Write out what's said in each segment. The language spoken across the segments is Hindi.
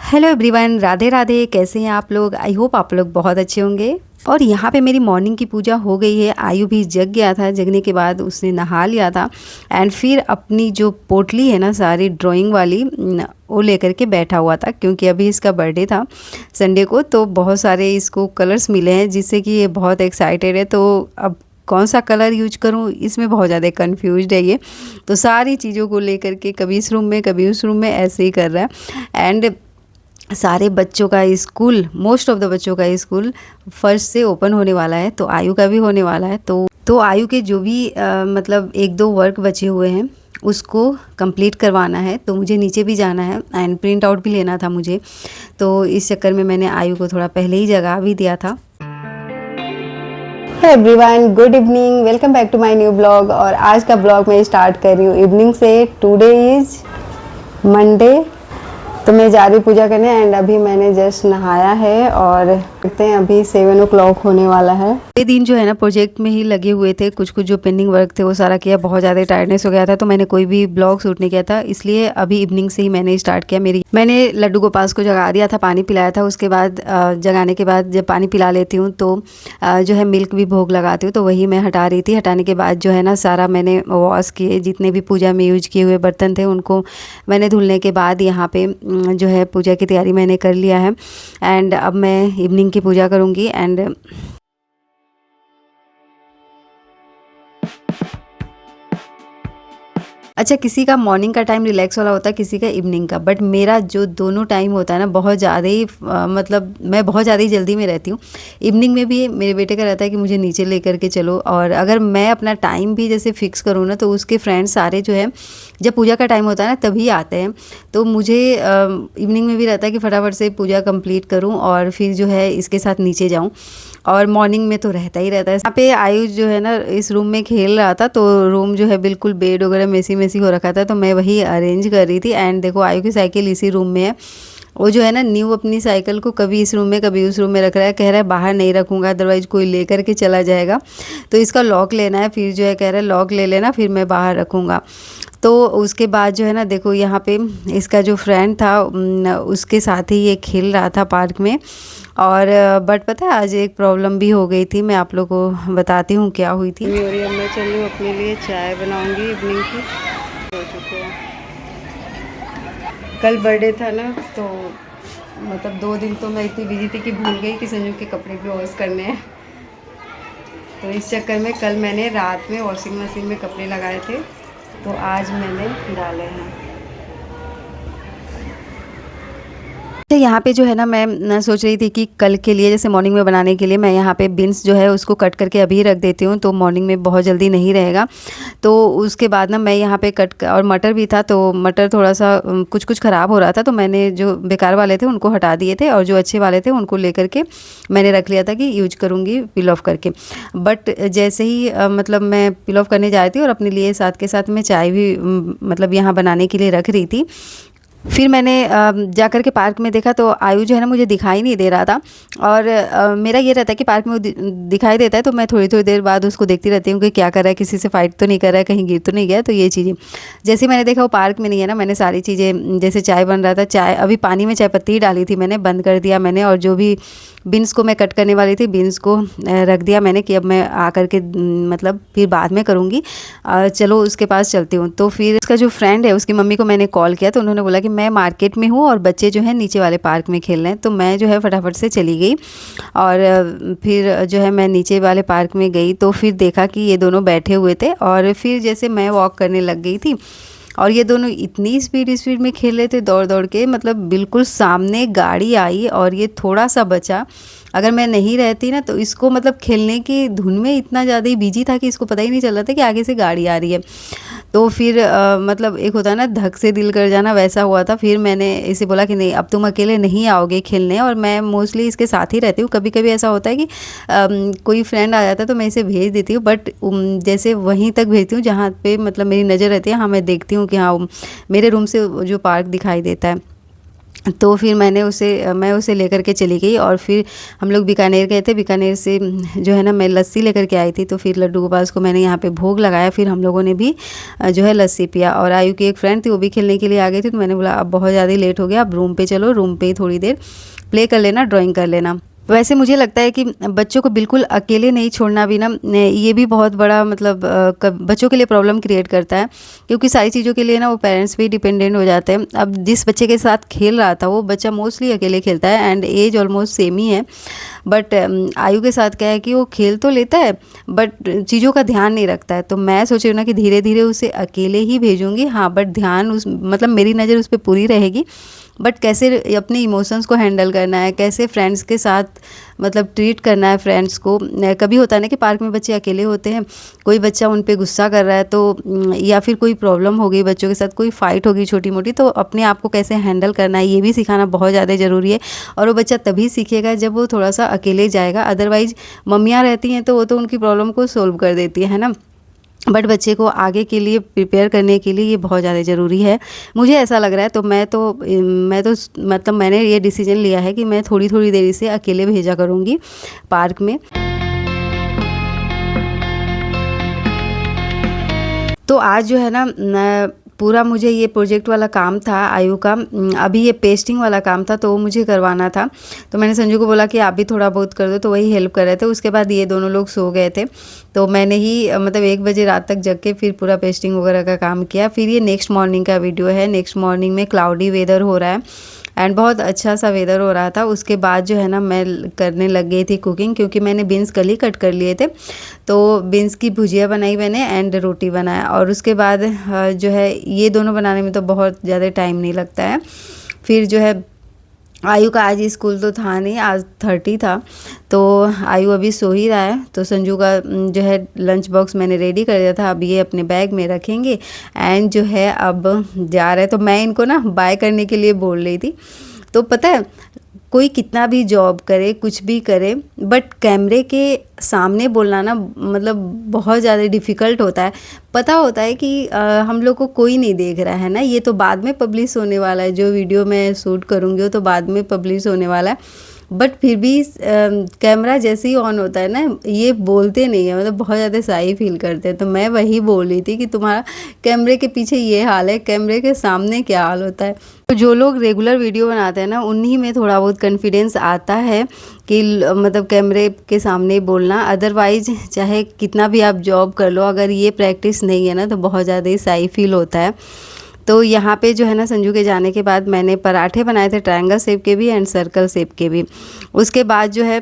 Hello everyone, Radhe Radhe. कैसे हैं आप लोग? आई होप आप लोग बहुत अच्छे होंगे। और यहाँ पे मेरी मॉर्निंग की पूजा हो गई है। आयु भी जग गया था। जगने के बाद उसने नहा लिया था एंड फिर अपनी जो पोटली है ना सारी ड्राइंग वाली वो लेकर के बैठा हुआ था, क्योंकि अभी इसका बर्थडे था संडे को। तो बहुत सारे इसको कलर्स मिले हैं जिससे कि ये बहुत एक्साइटेड है। तो अब कौन सा कलर यूज करूं, इसमें बहुत ज़्यादा कंफ्यूज्ड है ये। तो सारी चीज़ों को लेकर के कभी इस रूम में कभी उस रूम में ऐसे ही कर रहा है। एंड सारे बच्चों का स्कूल, मोस्ट ऑफ द बच्चों का स्कूल फर्स्ट से ओपन होने वाला है, तो आयु का भी होने वाला है। तो आयु के जो भी मतलब एक दो वर्क बचे हुए हैं उसको कंप्लीट करवाना है। तो मुझे नीचे भी जाना है एंड प्रिंट आउट भी लेना था मुझे। तो इस चक्कर में मैंने आयु को थोड़ा पहले ही जगा भी दिया था। Hey everyone, good evening, welcome back to my new blog. और आज का ब्लॉग मैं स्टार्ट कर रही हूँ इवनिंग से। Today is Monday. तो मैं जा रही पूजा करने एंड अभी मैंने जस्ट नहाया है और देखते हैं अभी 7 o'clock होने वाला है। ये दिन जो है ना प्रोजेक्ट में ही लगे हुए थे। कुछ जो पेंडिंग वर्क थे वो सारा किया। बहुत ज़्यादा टायर्डनेस हो गया था तो मैंने कोई भी ब्लॉग शूट नहीं किया था, इसलिए अभी इवनिंग से ही मैंने स्टार्ट किया। मैंने लड्डू गोपाल को जगा दिया था, पानी पिलाया था। उसके बाद जगाने के बाद जब पानी पिला लेती हूँ तो जो है मिल्क भी भोग लगाती हूँ, तो वही मैं हटा रही थी। हटाने के बाद जो है ना सारा मैंने वॉश किए, जितने भी पूजा में यूज किए हुए बर्तन थे उनको मैंने धुलने के बाद यहाँ पे जो है पूजा की तैयारी मैंने कर लिया है। एंड अब मैं इवनिंग की पूजा करूँगी। एंड अच्छा, किसी का मॉर्निंग का टाइम रिलैक्स वाला होता है, किसी का इवनिंग का, बट मेरा जो दोनों टाइम होता है ना बहुत ज़्यादा ही मतलब मैं बहुत ज़्यादा ही जल्दी में रहती हूँ। इवनिंग में भी मेरे बेटे का रहता है कि मुझे नीचे लेकर के चलो, और अगर मैं अपना टाइम भी जैसे फिक्स करूँ ना तो उसके फ्रेंड्स सारे जो है जब पूजा का टाइम होता है ना तभी आते हैं। तो मुझे इवनिंग में भी रहता है कि फटाफट से पूजा कंप्लीट करूँ और फिर जो है इसके साथ नीचे जाऊँ। और मॉर्निंग में तो रहता ही रहता है। यहाँ पे आयुष जो है ना इस रूम में खेल रहा था, तो रूम जो है बिल्कुल बेड वगैरह मेसी मेसी हो रखा था, तो मैं वही अरेंज कर रही थी। एंड देखो आयु की साइकिल इसी रूम में है। वो जो है ना न्यू अपनी साइकिल को कभी इस रूम में कभी उस रूम में रख रहा है। कह रहा है बाहर नहीं रखूँगा अदरवाइज कोई लेकर के चला जाएगा, तो इसका लॉक लेना है। फिर जो है कह रहा है लॉक ले लेना, फिर मैं बाहर रखूँगा। तो उसके बाद जो है ना देखो यहाँ पे इसका जो फ्रेंड था उसके साथ ही ये खेल रहा था पार्क में। और बट पता है आज एक प्रॉब्लम भी हो गई थी, मैं आप लोगों को बताती हूँ क्या हुई थी। और मैं चल रही हूँ अपने लिए चाय बनाऊँगी इवनिंग की। हो चुके हैं, कल बर्थडे था ना, तो मतलब 2 दिन तो मैं इतनी बिजी थी कि भूल गई कि संजू के कपड़े भी वॉश करने हैं। तो इस चक्कर में कल मैंने रात में वॉशिंग मशीन में कपड़े लगाए थे, तो आज मैंने डाले हैं। तो यहाँ पे जो है ना मैं सोच रही थी कि कल के लिए जैसे मॉर्निंग में बनाने के लिए मैं यहाँ पे बीन्स जो है उसको कट करके अभी रख देती हूँ, तो मॉर्निंग में बहुत जल्दी नहीं रहेगा। तो उसके बाद ना मैं यहाँ पे और मटर भी था, तो मटर थोड़ा सा कुछ ख़राब हो रहा था, तो मैंने जो बेकार वाले थे उनको हटा दिए थे और जो अच्छे वाले थे उनको ले करके मैंने रख लिया था कि यूज करूँगी पिल ऑफ करके। बट जैसे ही मतलब मैं पिल ऑफ करने जा रही थी और अपने लिए साथ के साथ मैं चाय भी मतलब यहाँ बनाने के लिए रख रही थी, फिर मैंने जा कर के पार्क में देखा तो आयु जो है ना मुझे दिखाई नहीं दे रहा था। और मेरा ये रहता है कि पार्क में वो दिखाई देता है तो मैं थोड़ी थोड़ी देर बाद उसको देखती रहती हूँ कि क्या कर रहा है, किसी से फाइट तो नहीं कर रहा है, कहीं गिर तो नहीं गया। तो ये चीज़ें जैसे ही मैंने देखा वो पार्क में नहीं है ना, मैंने सारी चीज़ें जैसे चाय बन रहा था, चाय अभी पानी में चाय पत्ती डाली थी मैंने, बंद कर दिया मैंने। और जो भी बीन्स को मैं कट करने वाली थी बीन्स को रख दिया मैंने कि अब मैं आकर के मतलब फिर बाद में करूँगी, चलो उसके पास चलती हूँ। तो फिर उसका जो फ्रेंड है उसकी मम्मी को मैंने कॉल किया, तो उन्होंने बोला कि मैं मार्केट में हूँ और बच्चे जो है नीचे वाले पार्क में खेल रहे हैं। तो मैं जो है फटाफट से चली गई और फिर जो है मैं नीचे वाले पार्क में गई, तो फिर देखा कि ये दोनों बैठे हुए थे। और फिर जैसे मैं वॉक करने लग गई थी और ये दोनों इतनी स्पीड में खेल रहे थे दौड़ दौड़ के, मतलब बिल्कुल सामने गाड़ी आई और ये थोड़ा सा बचा। अगर मैं नहीं रहती ना तो इसको मतलब खेलने की धुन में इतना ज़्यादा ही बिजी था कि इसको पता ही नहीं चल रहा था कि आगे से गाड़ी आ रही है। तो फिर मतलब एक होता है ना धक से दिल कर जाना, वैसा हुआ था। फिर मैंने इसे बोला कि नहीं अब तुम अकेले नहीं आओगे खेलने, और मैं मोस्टली इसके साथ ही रहती हूँ। कभी कभी ऐसा होता है कि कोई फ्रेंड आ जाता है तो मैं इसे भेज देती हूँ, बट जैसे वहीं तक भेजती हूँ जहाँ पे मतलब मेरी नज़र रहती है। हाँ, मैं देखती हूँ कि हाँ मेरे रूम से जो पार्क दिखाई देता है। तो फिर मैं उसे लेकर के चली गई और फिर हम लोग बीकानेर गए थे। बीकानेर से जो है ना मैं लस्सी लेकर के आई थी, तो फिर लड्डू गोपाल को मैंने यहाँ पे भोग लगाया। फिर हम लोगों ने भी जो है लस्सी पिया। और आयु की एक फ्रेंड थी, वो भी खेलने के लिए आ गई थी, तो मैंने बोला अब बहुत ज़्यादा लेट हो गया, अब रूम पे चलो, रूम पे ही थोड़ी देर प्ले कर लेना, ड्राइंग कर लेना। वैसे मुझे लगता है कि बच्चों को बिल्कुल अकेले नहीं छोड़ना भी ना, ये भी बहुत बड़ा मतलब बच्चों के लिए प्रॉब्लम क्रिएट करता है, क्योंकि सारी चीज़ों के लिए ना वो पेरेंट्स भी डिपेंडेंट हो जाते हैं। अब जिस बच्चे के साथ खेल रहा था वो बच्चा मोस्टली अकेले खेलता है एंड एज ऑलमोस्ट सेम ही है, बट आयु के साथ क्या है कि वो खेल तो लेता है बट चीज़ों का ध्यान नहीं रखता है। तो मैं सोच रही हूँ ना कि धीरे धीरे उसे अकेले ही भेजूँगी, हाँ, बट ध्यान उस मतलब मेरी नज़र उस पर पूरी रहेगी, बट कैसे अपने इमोशंस को हैंडल करना है, कैसे फ्रेंड्स के साथ मतलब ट्रीट करना है फ्रेंड्स को। कभी होता है ना कि पार्क में बच्चे अकेले होते हैं, कोई बच्चा उन पे गुस्सा कर रहा है तो या फिर कोई प्रॉब्लम हो गई बच्चों के साथ, कोई फाइट होगी छोटी मोटी, तो अपने आप को कैसे हैंडल करना है ये भी सिखाना बहुत ज़्यादा ज़रूरी है। और वो बच्चा तभी सीखेगा जब वो थोड़ा सा अकेले जाएगा, अदरवाइज़ मम्मियाँ रहती हैं तो वो तो उनकी प्रॉब्लम को सोल्व कर देती है ना। बट बच्चे को आगे के लिए प्रिपेयर करने के लिए ये बहुत ज़्यादा ज़रूरी है, मुझे ऐसा लग रहा है। तो मैं तो मतलब मैंने ये डिसीजन लिया है कि मैं थोड़ी थोड़ी देर से अकेले भेजा करूँगी पार्क में। तो आज जो है ना पूरा मुझे ये प्रोजेक्ट वाला काम था आयु का, अभी ये पेस्टिंग वाला काम था तो वो मुझे करवाना था। तो मैंने संजू को बोला कि आप भी थोड़ा बहुत कर दो, तो वही हेल्प कर रहे थे। उसके बाद ये दोनों लोग सो गए थे, तो मैंने ही मतलब 1 बजे रात तक जग के फिर पूरा पेस्टिंग वगैरह का काम किया। फिर ये नेक्स्ट मॉर्निंग का वीडियो है। नेक्स्ट मॉर्निंग में क्लाउडी वेदर हो रहा है एंड बहुत अच्छा सा वेदर हो रहा था। उसके बाद जो है ना मैं करने लग गई थी कुकिंग, क्योंकि मैंने बीन्स कल ही कट कर लिए थे। तो बीन्स की भुजिया बनाई मैंने एंड रोटी बनाया। और उसके बाद जो है ये दोनों बनाने में तो बहुत ज़्यादा टाइम नहीं लगता है। फिर जो है आयु का आज स्कूल तो था नहीं, आज 30 था, तो आयु अभी सो ही रहा है। तो संजू का जो है लंच बॉक्स मैंने रेडी कर दिया था, अब ये अपने बैग में रखेंगे एंड जो है अब जा रहे हैं। तो मैं इनको ना बाय करने के लिए बोल रही थी। तो पता है कोई कितना भी जॉब करे, कुछ भी करे, बट कैमरे के सामने बोलना ना मतलब बहुत ज़्यादा डिफ़िकल्ट होता है। पता होता है कि हम लोग को कोई नहीं देख रहा है ना, ये तो बाद में पब्लिश होने वाला है, जो वीडियो मैं शूट करूँगी वो तो बाद में पब्लिश होने वाला है। बट फिर भी कैमरा जैसे ही ऑन होता है ना, ये बोलते नहीं है, मतलब बहुत ज़्यादा शाई फील करते हैं। तो मैं वही बोल रही थी कि तुम्हारा कैमरे के पीछे ये हाल है, कैमरे के सामने क्या हाल होता है। तो जो लोग रेगुलर वीडियो बनाते हैं ना, उन्हीं में थोड़ा बहुत कॉन्फिडेंस आता है कि मतलब कैमरे के सामने बोलना। अदरवाइज चाहे कितना भी आप जॉब कर लो, अगर ये प्रैक्टिस नहीं है ना तो बहुत ज़्यादा ही शाई फील होता है। तो यहाँ पे जो है ना संजू के जाने के बाद मैंने पराठे बनाए थे, ट्रायंगल शेप के भी एंड सर्कल शेप के भी। उसके बाद जो है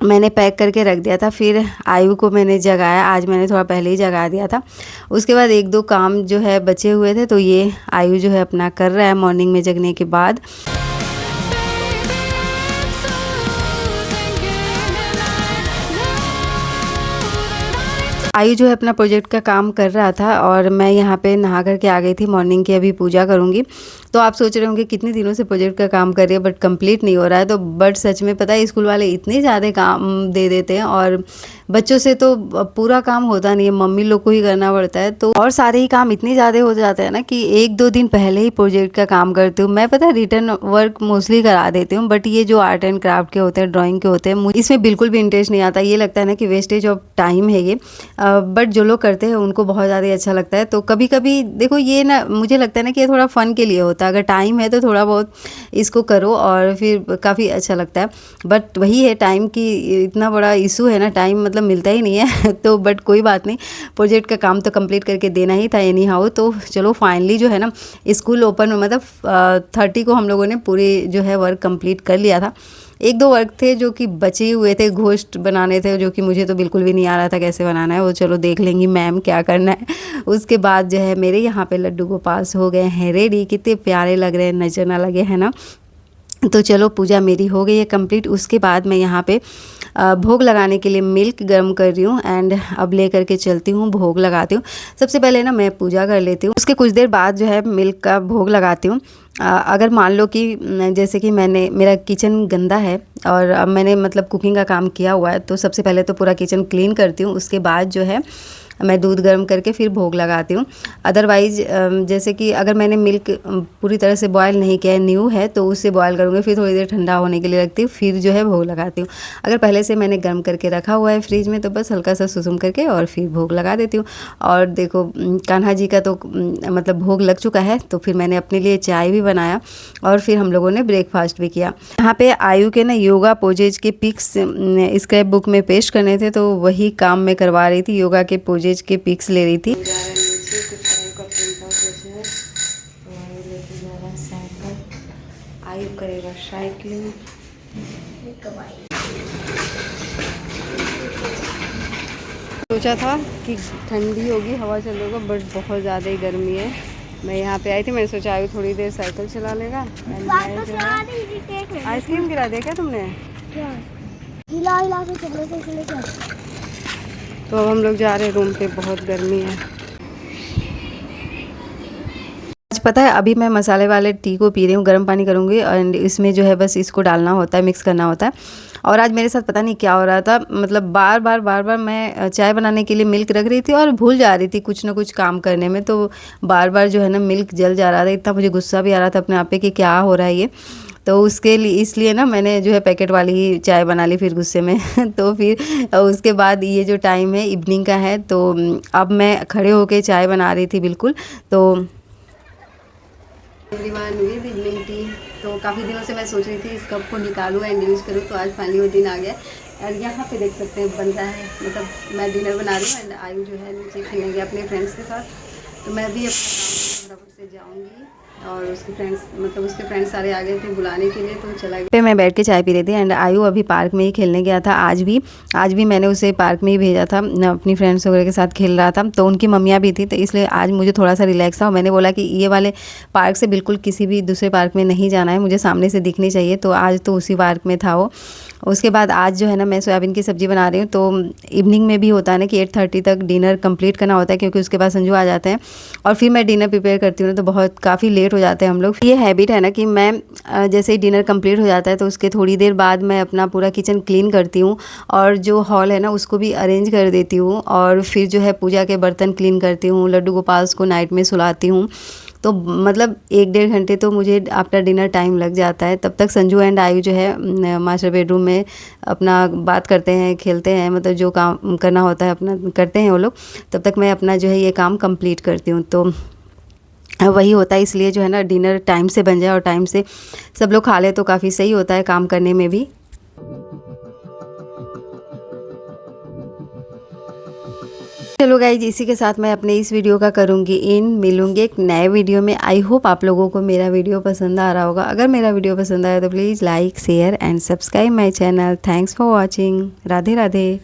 मैंने पैक करके रख दिया था। फिर आयु को मैंने जगाया, आज मैंने थोड़ा पहले ही जगा दिया था। उसके बाद 1-2 काम जो है बचे हुए थे, तो ये आयु जो है अपना कर रहा है मॉर्निंग में जगने के बाद। आयु जो है अपना प्रोजेक्ट का काम कर रहा था और मैं यहाँ पे नहा कर के आ गई थी। मॉर्निंग की अभी पूजा करूँगी। तो आप सोच रहे होंगे कितने दिनों से प्रोजेक्ट का काम कर रही है बट कंप्लीट नहीं हो रहा है। तो बट सच में पता है स्कूल वाले इतने ज़्यादा काम दे देते हैं और बच्चों से तो पूरा काम होता नहीं है, मम्मी लोग को ही करना पड़ता है। तो और सारे ही काम इतने ज़्यादा हो जाते हैं ना कि 1-2 दिन पहले ही प्रोजेक्ट का काम करती हूँ मैं। पता है रिटर्न वर्क मोस्टली करा देती हूँ, बट ये जो आर्ट एंड क्राफ्ट के होते हैं, ड्राइंग के होते हैं, मुझे इसमें बिल्कुल भी इंटरेस्ट नहीं आता। ये लगता है ना कि वेस्टेज ऑफ टाइम है ये। बट जो लोग करते हैं उनको बहुत ज़्यादा अच्छा लगता है। तो कभी कभी देखो ये ना मुझे लगता है ना कि ये थोड़ा फ़न के लिए होता है। अगर टाइम है तो थोड़ा बहुत इसको करो और फिर काफ़ी अच्छा लगता है। बट वही है टाइम की इतना बड़ा इशू है ना, टाइम मतलब मिलता ही नहीं है। तो बट कोई बात नहीं, प्रोजेक्ट का काम तो कंप्लीट करके देना ही था एनी हाउ। तो चलो फाइनली जो है ना स्कूल ओपन मतलब 30 को हम लोगों ने पूरी जो है वर्क कंप्लीट कर लिया था। 1-2 वर्क थे जो कि बचे हुए थे, घोस्ट बनाने थे, जो कि मुझे तो बिल्कुल भी नहीं आ रहा था कैसे बनाना है। वो चलो देख लेंगी मैम क्या करना है। उसके बाद जो है मेरे यहाँ पे लड्डू गोपाल हो गए हैं रेडी। कितने प्यारे लग रहे हैं, नजर ना लगे, है ना। तो चलो पूजा मेरी हो गई है कंप्लीट। उसके बाद मैं यहाँ पे भोग लगाने के लिए मिल्क गर्म कर रही हूँ एंड अब ले करके चलती हूँ, भोग लगाती हूँ। सबसे पहले ना मैं पूजा कर लेती हूँ, उसके कुछ देर बाद जो है मिल्क का भोग लगाती हूँ। अगर मान लो कि जैसे कि मेरा किचन गंदा है और अब मैंने मतलब कुकिंग का काम किया हुआ है, तो सबसे पहले तो पूरा किचन क्लीन करती हूँ। उसके बाद जो है मैं दूध गर्म करके फिर भोग लगाती हूँ। अदरवाइज़ जैसे कि अगर मैंने मिल्क पूरी तरह से बॉयल नहीं किया है, न्यू है, तो उसे बॉयल करूँगी, फिर थोड़ी देर ठंडा होने के लिए रखती हूँ, फिर जो है भोग लगाती हूँ। अगर पहले से मैंने गर्म करके रखा हुआ है फ्रिज में, तो बस हल्का सा सुसुम करके और फिर भोग लगा देती हूँ। और देखो कान्हा जी का तो मतलब भोग लग चुका है, तो फिर मैंने अपने लिए चाय भी बनाया और फिर हम लोगों ने ब्रेकफास्ट भी किया। यहाँ पे आयु के ना योगा पोजेज के पिक्स स्क्रैप बुक में पेस्ट करने थे, तो वही काम मैं करवा रही थी, योगा के पोजेज के पिक्स ले रही थी। आयु करेगा साइकिलिंग। सोचा था कि ठंडी होगी, हवा चल रही होगा, बट बहुत ज़्यादा ही गर्मी है। मैं यहाँ पे आई थी, मैंने सोचा आयु थोड़ी देर साइकिल चला लेगा। आइसक्रीम गिरा दिया क्या तुमने? तो अब हम लोग जा रहे हैं रूम पे, बहुत गर्मी है। आज पता है अभी मैं मसाले वाले टी को पी रही हूँ, गर्म पानी करूँगी एंड इसमें जो है बस इसको डालना होता है, मिक्स करना होता है। और आज मेरे साथ पता नहीं क्या हो रहा था, मतलब बार बार मैं चाय बनाने के लिए मिल्क रख रही थी और भूल जा रही थी कुछ ना कुछ काम करने में, तो बार बार जो है ना मिल्क जल जा रहा था। इतना मुझे गुस्सा भी आ रहा था अपने आप पे कि क्या हो रहा है ये। तो उसके लिए इसलिए ना मैंने जो है पैकेट वाली ही चाय बना ली फिर गुस्से में तो फिर उसके बाद ये जो टाइम है इवनिंग का है, तो अब मैं खड़े होके चाय बना रही थी बिल्कुल। तो एवरीवन विद इवनिंग टी। तो काफ़ी दिनों से मैं सोच रही थी इस कप को निकालूँ एंड यूज़ करूँ, तो आज फाइनली वो दिन आ गया। और यहाँ पे देख सकते हैं बन रहा है, मतलब मैं डिनर बना रही हूँ एंड आयु जो है नीचे खेलने गया अपने फ्रेंड्स के साथ। तो मैं भी अपना काम फटाफट से जाऊँगी। और उसके फ्रेंड्स, मतलब उसके फ्रेंड्स सारे आ गए थे बुलाने के लिए, तो चला गया। पे मैं बैठ के चाय पी रही थी एंड आयु अभी पार्क में ही खेलने गया था। आज भी मैंने उसे पार्क में ही भेजा था, अपनी फ्रेंड्स वगैरह के साथ खेल रहा था। तो उनकी मम्मियाँ भी थी, तो इसलिए आज मुझे थोड़ा सा रिलैक्स था। और मैंने बोला कि ये वाले पार्क से बिल्कुल किसी भी दूसरे पार्क में नहीं जाना है, मुझे सामने से दिखनी चाहिए। तो आज तो उसी पार्क में था वो। उसके बाद आज जो है ना मैं सोयाबीन की सब्ज़ी बना रही हूँ। तो इवनिंग में भी होता है ना कि 8:30 तक डिनर कंप्लीट करना होता है, क्योंकि उसके बाद संजू आ जाते हैं और फिर मैं डिनर प्रिपेयर करती हूँ, तो बहुत काफ़ी लेट हो जाते हैं हम लोग। ये हैबिट है ना कि मैं जैसे ही डिनर कंप्लीट हो जाता है, तो उसके थोड़ी देर बाद मैं अपना पूरा किचन क्लीन करती हूँ और जो हॉल है ना उसको भी अरेंज कर देती हूँ। और फिर जो है पूजा के बर्तन क्लीन करती हूँ, लड्डू गोपाल को नाइट में सुलाती हूँ। तो मतलब 1-1.5 घंटे तो मुझे आफ्टर डिनर टाइम लग जाता है। तब तक संजू एंड आयु जो है मास्टर बेडरूम में अपना बात करते हैं, खेलते हैं, मतलब जो काम करना होता है अपना करते हैं वो लोग। तब तक मैं अपना जो है ये काम कंप्लीट करती हूँ। तो वही होता है, इसलिए जो है ना डिनर टाइम से बन जाए और टाइम से सब लोग खा ले तो काफ़ी सही होता है काम करने में भी। चलो गाइज, इसी के साथ मैं अपने इस वीडियो का करूँगी मिलूँगी एक नए वीडियो में। आई होप आप लोगों को मेरा वीडियो पसंद आ रहा होगा। अगर मेरा वीडियो पसंद आया तो please like share and subscribe my channel. Thanks for watching. Radhe Radhe.